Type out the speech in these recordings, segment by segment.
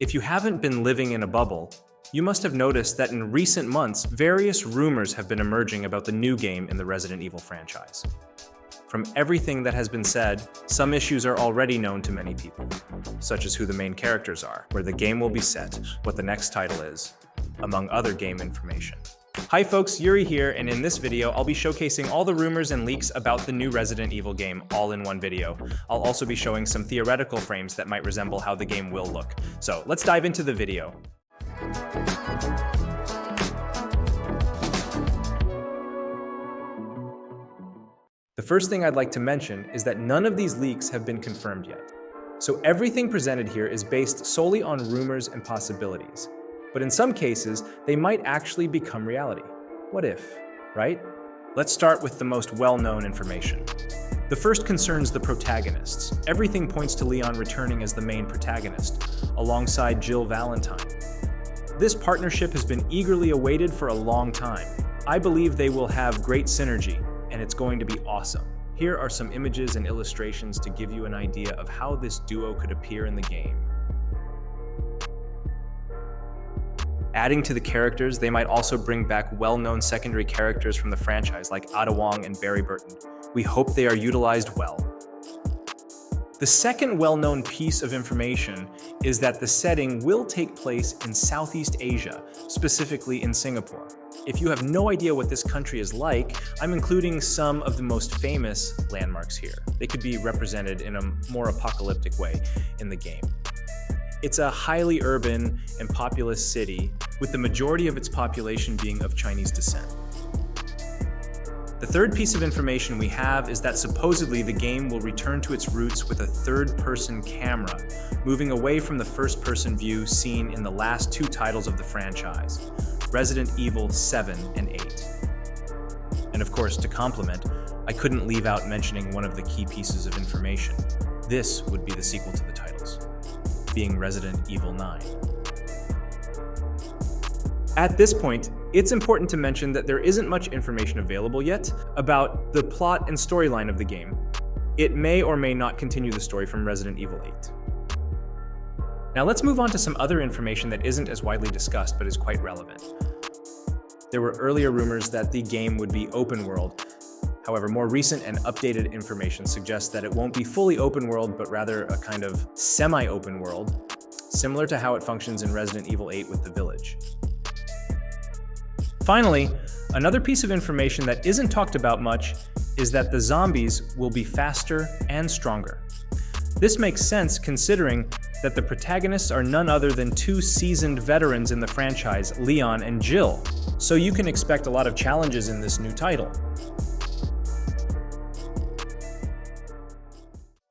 If you haven't been living in a bubble, you must have noticed that in recent months, various rumors have been emerging about the new game in the Resident Evil franchise. From everything that has been said, some issues are already known to many people, such as who the main characters are, where the game will be set, what the next title is, among other game information. Hi folks, Yuri here, and in this video, I'll be showcasing all the rumors and leaks about the new Resident Evil game all in one video. I'll also be showing some theoretical frames that might resemble how the game will look. So let's dive into the video. The first thing I'd like to mention is that none of these leaks have been confirmed yet. So everything presented here is based solely on rumors and possibilities. But in some cases, they might actually become reality. What if, right? Let's start with the most well-known information. The first concerns the protagonists. Everything points to Leon returning as the main protagonist, alongside Jill Valentine. This partnership has been eagerly awaited for a long time. I believe they will have great synergy, and it's going to be awesome. Here are some images and illustrations to give you an idea of how this duo could appear in the game. Adding to the characters, they might also bring back well-known secondary characters from the franchise like Ada Wong and Barry Burton. We hope they are utilized well. The second well-known piece of information is that the setting will take place in Southeast Asia, specifically in Singapore. If you have no idea what this country is like, I'm including some of the most famous landmarks here. They could be represented in a more apocalyptic way in the game. It's a highly urban and populous city, with the majority of its population being of Chinese descent. The third piece of information we have is that supposedly the game will return to its roots with a third-person camera, moving away from the first-person view seen in the last two titles of the franchise, Resident Evil 7 and 8. And of course, to complement, I couldn't leave out mentioning one of the key pieces of information. This would be the sequel to the titles, being Resident Evil 9. At this point, it's important to mention that there isn't much information available yet about the plot and storyline of the game. It may or may not continue the story from Resident Evil 8. Now let's move on to some other information that isn't as widely discussed but is quite relevant. There were earlier rumors that the game would be open world. However, more recent and updated information suggests that it won't be fully open world, but rather a kind of semi-open world, similar to how it functions in Resident Evil 8 with the village. Finally, another piece of information that isn't talked about much is that the zombies will be faster and stronger. This makes sense considering that the protagonists are none other than two seasoned veterans in the franchise, Leon and Jill, so you can expect a lot of challenges in this new title.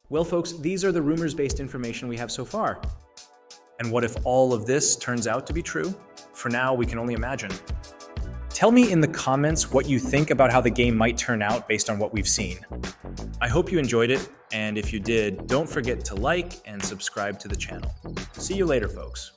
Well folks, these are the rumors-based information we have so far. And what if all of this turns out to be true? For now, we can only imagine. Tell me in the comments what you think about how the game might turn out based on what we've seen. I hope you enjoyed it, and if you did, don't forget to like and subscribe to the channel. See you later, folks.